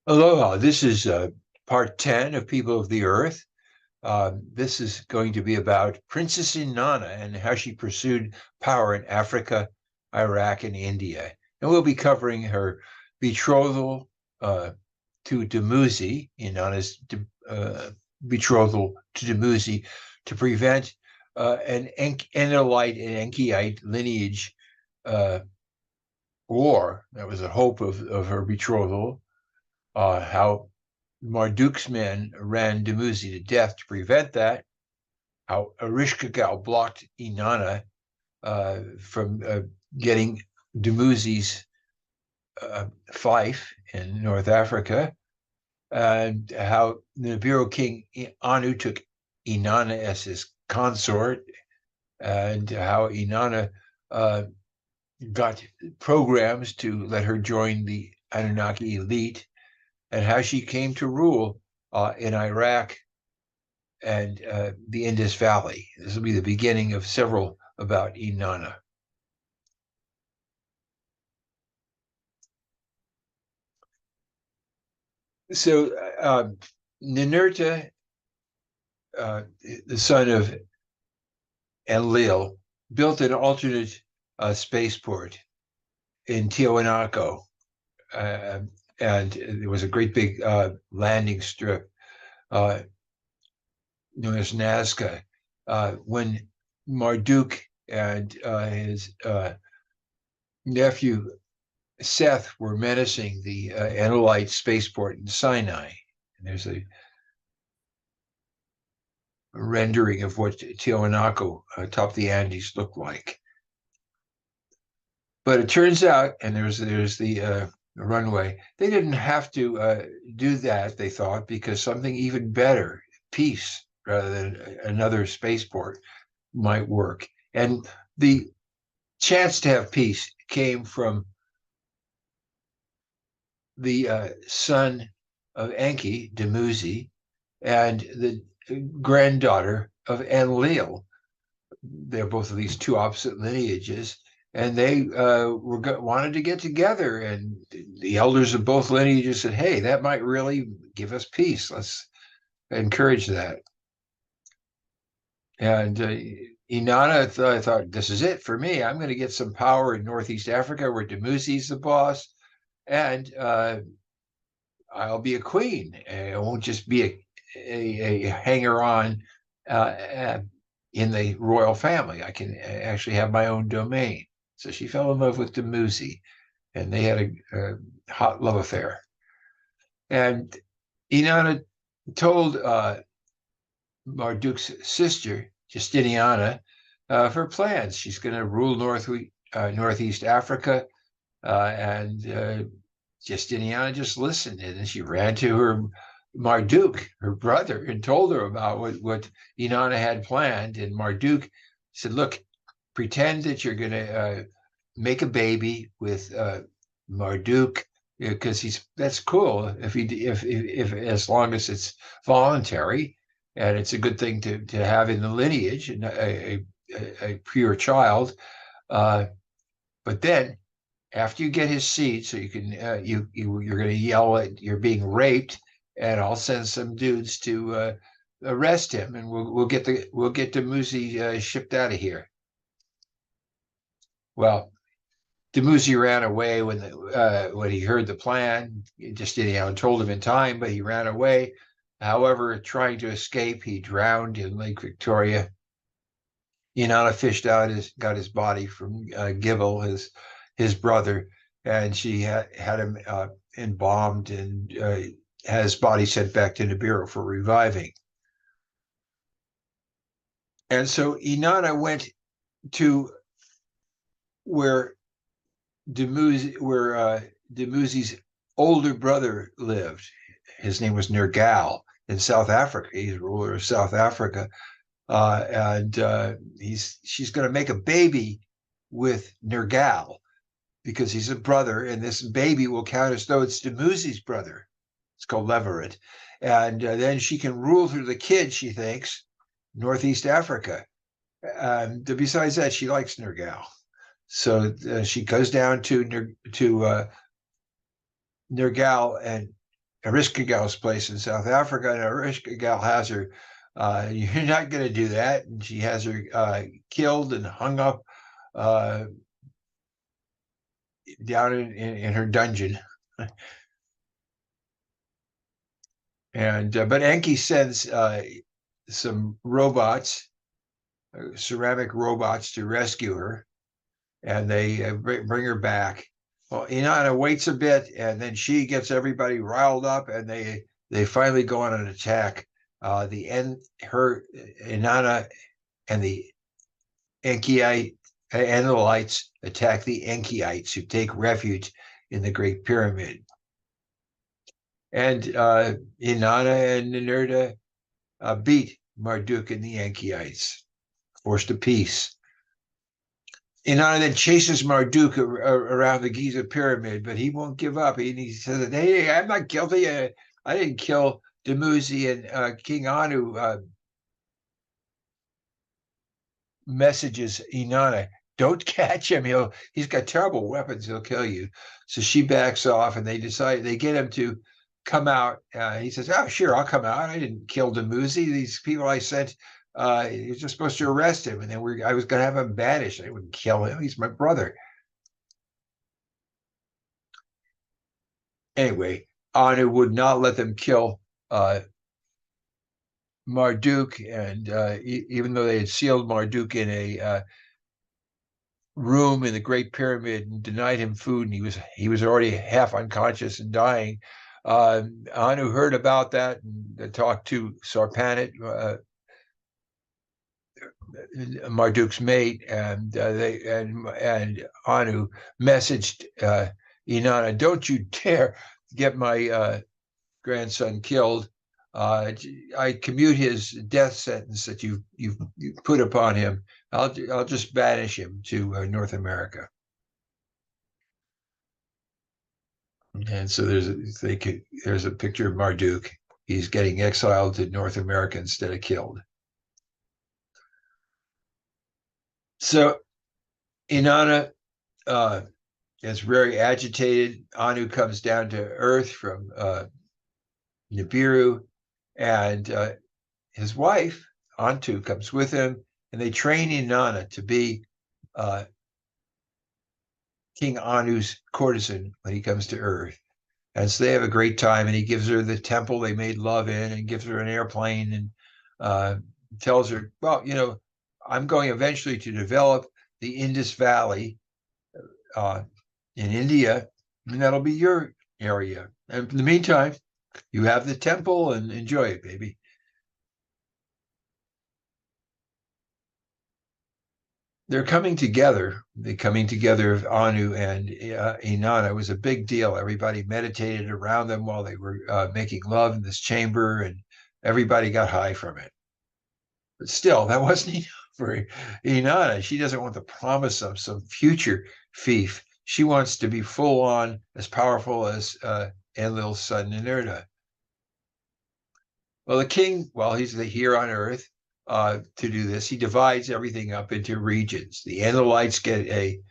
Aloha, this is part 10 of People of the Earth. This is going to be about Princess Inanna and how she pursued power in Africa, Iraq, and India. And we'll be covering her betrothal to Dumuzi, Inanna's betrothal to Dumuzi, to prevent an Enlil-ite and Enki-ite lineage war. That was the hope of her betrothal. How Marduk's men ran Dumuzi to death to prevent that, how Ereshkigal blocked Inanna from getting Dumuzi's fief in North Africa, and how the Nibiran King Anu took Inanna as his consort, and how Inanna got programs to let her join the Anunnaki elite, and how she came to rule in Iraq and the Indus Valley. This will be the beginning of several about Inanna. So Ninurta, the son of Enlil, built an alternate spaceport in Tiwanaku, and there was a great big landing strip known as Nazca. When Marduk and his nephew Seth were menacing the Enlil-ite spaceport in Sinai, and there's a rendering of what Tiwanaku atop the Andes looked like. But it turns out, and there's the runway, they didn't have to do that, they thought, because something even better, peace, rather than another spaceport, might work. And the chance to have peace came from the son of Enki, Dumuzi, and the granddaughter of Enlil. They're both of these two opposite lineages, and they wanted to get together. And the elders of both lineages said, "Hey, that might really give us peace. Let's encourage that." And Inanna thought, "This is it for me. I'm going to get some power in Northeast Africa, where Dumuzi's the boss, and I'll be a queen. I won't just be a hanger-on in the royal family. I can actually have my own domain." So she fell in love with Dumuzi, and they had a hot love affair. And Inanna told Marduk's sister, Gestinianna, of her plans. She's going to rule Northeast Africa, and Gestinianna just listened, and she ran to her Marduk, her brother, and told her about what Inanna had planned. And Marduk said, "Look, pretend that you're going to make a baby with Marduk, because that's cool if as long as it's voluntary, and it's a good thing to have in the lineage, and a pure child. But then, after you get his seed, so you can you're going to yell at you're being raped, and I'll send some dudes to arrest him, and we'll get Dumuzi shipped out of here." Well, Dumuzi ran away when he heard the plan. Justinian told him in time, but he ran away. However, trying to escape, he drowned in Lake Victoria. Inanna fished out got his body from Gibel, his brother, and she had him embalmed and had his body sent back to Nibiru for reviving. And so Inanna went to where Dumuzi's older brother lived. His name was Nergal in South Africa. He's ruler of South Africa, and she's going to make a baby with Nergal because he's a brother, and this baby will count as though it's Dumuzi's brother. It's called Leverett, and then she can rule through the kid, she thinks, Northeast Africa. Besides that, she likes Nergal. So she goes down to Nergal and Ereshkigal's place in South Africa, and Ereshkigal has her, you're not going to do that. And she has her killed and hung up down in her dungeon. And but Enki sends some robots, ceramic robots, to rescue her, and they bring her back. Well, Inanna waits a bit, and then she gets everybody riled up, and they finally go on an attack. Inanna and the Enlil-ites attack the Enki-ites, who take refuge in the Great Pyramid. And Inanna and Ninurta beat Marduk and the Enki-ites, forced a peace. Inanna then chases Marduk around the Giza pyramid, but he won't give up. He says, "Hey, I'm not guilty. I didn't kill Dumuzi." And King Anu messages Inanna, "Don't catch him. He's got terrible weapons. He'll kill you." So she backs off, and they get him to come out. He says, "Oh, sure, I'll come out. I didn't kill Dumuzi. These people I sent, you're just supposed to arrest him, and then I was going to have him banished. I wouldn't kill him. He's my brother." Anyway, Anu would not let them kill Marduk, and even though they had sealed Marduk in a room in the Great Pyramid and denied him food, and he was already half unconscious and dying, Anu heard about that and talked to Sarpanit, Marduk's mate, and Anu messaged Inanna, "Don't you dare get my grandson killed. I commute his death sentence that you've put upon him. I'll just banish him to North America." And so there's a picture of Marduk. He's getting exiled to North America instead of killed. So Inanna is very agitated. Anu comes down to Earth from Nibiru, and his wife, Antu, comes with him, and they train Inanna to be King Anu's courtesan when he comes to Earth. And so they have a great time, and he gives her the temple they made love in, and gives her an airplane, and tells her, "Well, I'm going eventually to develop the Indus Valley in India, and that'll be your area. And in the meantime, you have the temple and enjoy it, baby." They're coming together. The coming together of Anu and Inanna was a big deal. Everybody meditated around them while they were making love in this chamber, and everybody got high from it. But still, that wasn't enough for Inanna. She doesn't want the promise of some future fief. She wants to be full on as powerful as Enlil's son Ninurta. Well, the king, while he's here on Earth, to do this, he divides everything up into regions. The Enlil-ites get a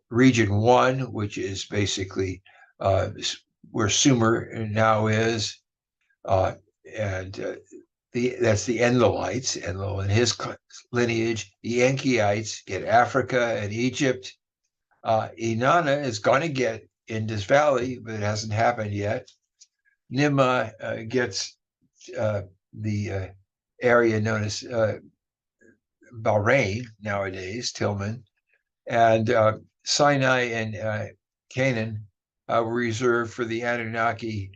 region 1, which is basically where Sumer now is, and that's the Enlil-ites, Enlil and his lineage. The Enki-ites get Africa and Egypt. Inanna is going to get Indus Valley, but it hasn't happened yet. Nimma gets the area known as Bahrain nowadays, Tillman, and Sinai and Canaan were reserved for the Anunnaki,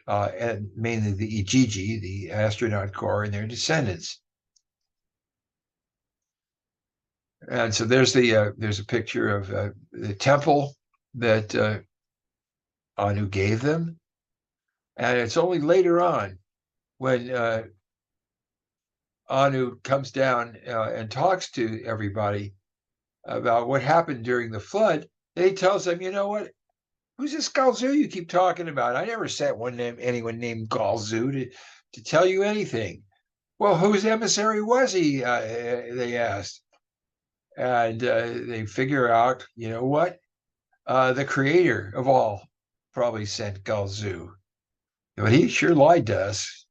and mainly the Igigi, the astronaut corps, and their descendants. And so there's a picture of the temple that Anu gave them, and it's only later on when Anu comes down and talks to everybody about what happened during the flood. He tells them, "You know what? Who's this Galzu you keep talking about? I never sent anyone named Galzu to tell you anything." "Well, whose emissary was he?" They asked. And they figure out, you know what? The creator of all probably sent Galzu. But he sure lied to us.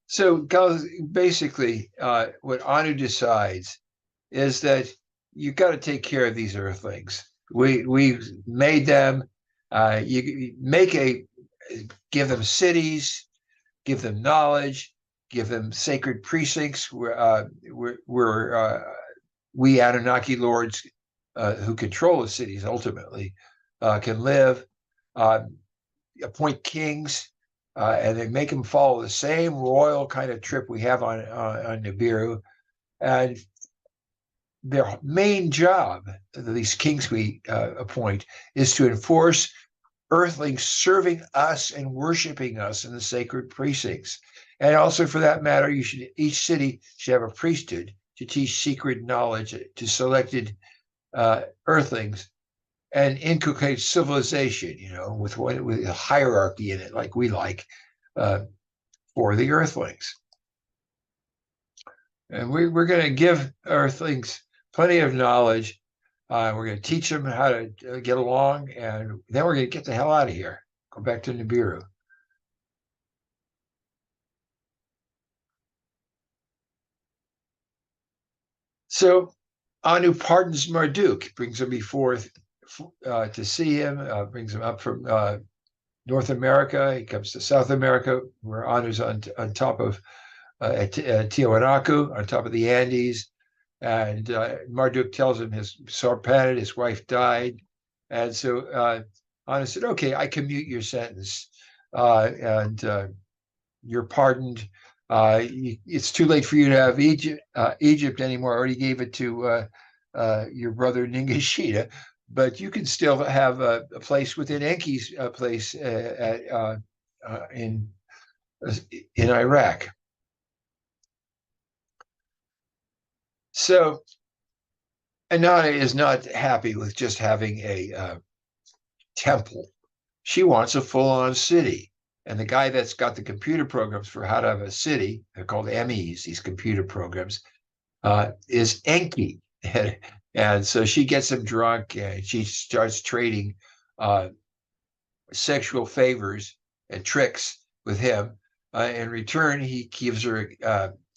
So basically, what Anu decides is that you've got to take care of these earthlings. We made them. You give them cities, give them knowledge, give them sacred precincts where we Anunnaki lords who control the cities ultimately can live. Appoint kings, and they make them follow the same royal kind of trip we have on Nibiru. And their main job, these kings we appoint, is to enforce earthlings serving us and worshiping us in the sacred precincts. And also, for that matter, each city should have a priesthood to teach secret knowledge to selected earthlings and inculcate civilization, with a hierarchy in it, like we like, for the earthlings. And we're going to give earthlings plenty of knowledge. We're going to teach them how to get along, and then we're going to get the hell out of here. Go back to Nibiru. So Anu pardons Marduk, brings him before to see him, brings him up from North America. He comes to South America, where Anu's on top of Tiwanaku, on top of the Andes. And Marduk tells him his planet, his wife died. And so Anu said, okay, I commute your sentence. And you're pardoned. It's too late for you to have Egypt anymore. I already gave it to your brother Ningishita, but you can still have a place within Enki's place in Iraq. So Inanna is not happy with just having a temple. She wants a full-on city. And the guy that's got the computer programs for how to have a city, they're called MEs, these computer programs, is Enki. And so she gets him drunk and she starts trading sexual favors and tricks with him. In return, he gives her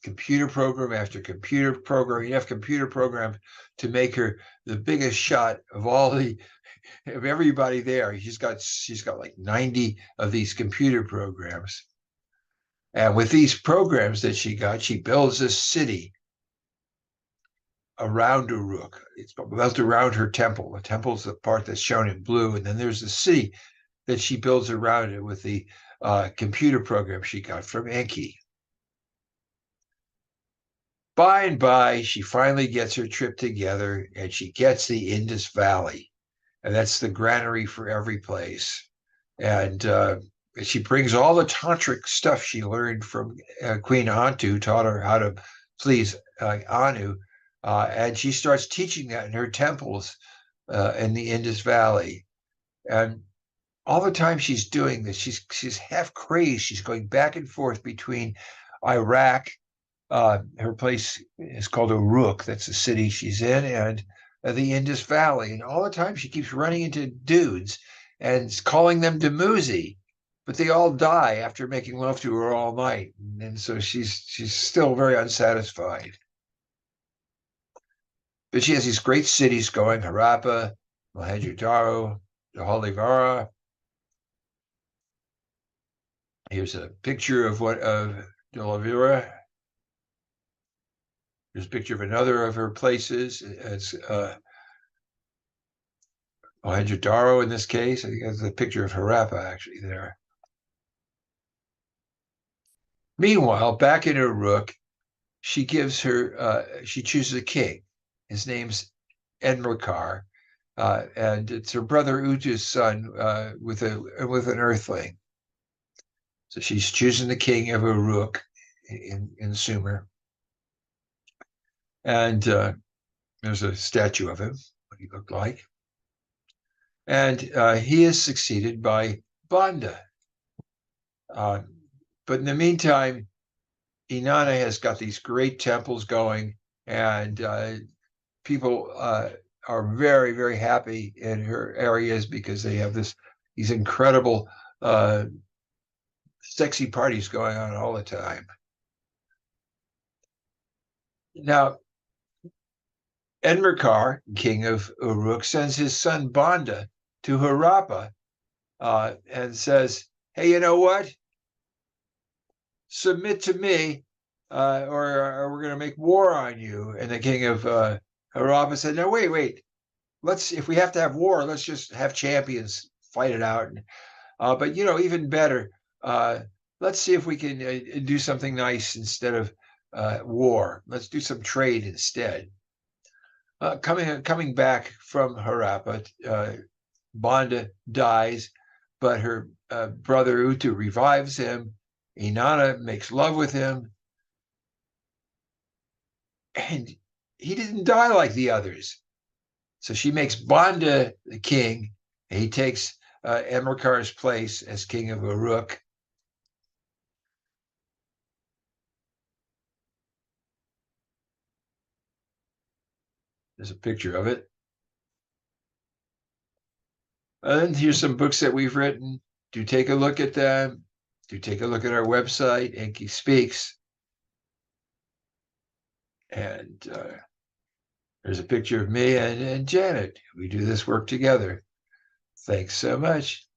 computer program after computer program, enough computer programs to make her the biggest shot of everybody there. She's got like 90 of these computer programs. And with these programs that she got, she builds a city around Uruk. It's built around her temple. The temple's the part that's shown in blue. And then there's the city that she builds around it with the computer program she got from Enki. By and by, she finally gets her trip together and she gets the Indus Valley. And that's the granary for every place. And she brings all the tantric stuff she learned from Queen Antu, taught her how to please Anu, and she starts teaching that in her temples in the Indus Valley. And all the time she's doing this, she's half crazed. She's going back and forth between Iraq. Her place is called Uruk. That's the city she's in, and the Indus Valley. And all the time she keeps running into dudes and calling them Dumuzi, but they all die after making love to her all night. And so she's still very unsatisfied. But she has these great cities going: Harappa, Mohenjo-daro, Dholivara. Here's a picture of Dholivara. There's a picture of another of her places. It's Mohenjo-daro in this case. I think that's a picture of Harappa actually there. Meanwhile, back in Uruk, she chooses a king. His name's Enmerkar, and it's her brother Utu's son with an earthling. So she's choosing the king of Uruk in Sumer. And there's a statue of him, what he looked like. And he is succeeded by Banda. But in the meantime, Inanna has got these great temples going, and people are very, very happy in her areas because they have this these incredible sexy parties going on all the time. Now, Enmerkar, king of Uruk, sends his son Banda to Harappa and says, hey, you know what? Submit to me, or we're going to make war on you. And the king of Harappa said, no, wait. If we have to have war, let's just have champions fight it out. But, even better, let's see if we can do something nice instead of war. Let's do some trade instead. Coming back from Harappa, Banda dies, but her brother Utu revives him. Inanna makes love with him, and he didn't die like the others. So she makes Banda the king, and he takes Enmerkar's place as king of Uruk. There's a picture of it. And here's some books that we've written. Do take a look at them. Do take a look at our website, Enki Speaks. And there's a picture of me and Janet. We do this work together. Thanks so much.